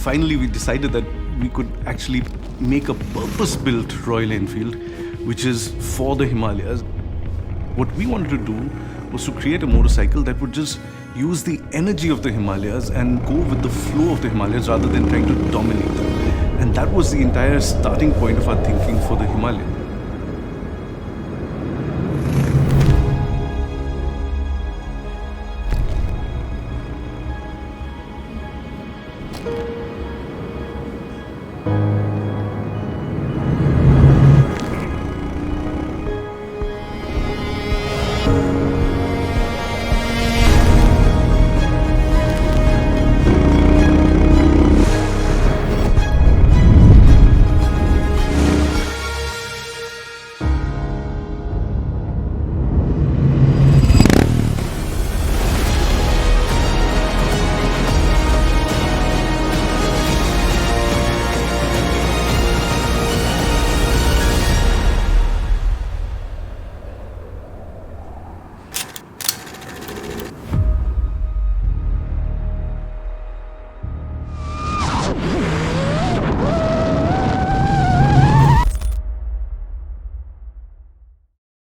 finally we decided that we could actually make a purpose-built Royal Enfield, which is for the Himalayas. What we wanted to do was to create a motorcycle that would just use the energy of the Himalayas and go with the flow of the Himalayas rather than trying to dominate them. And that was the entire starting point of our thinking for the Himalaya.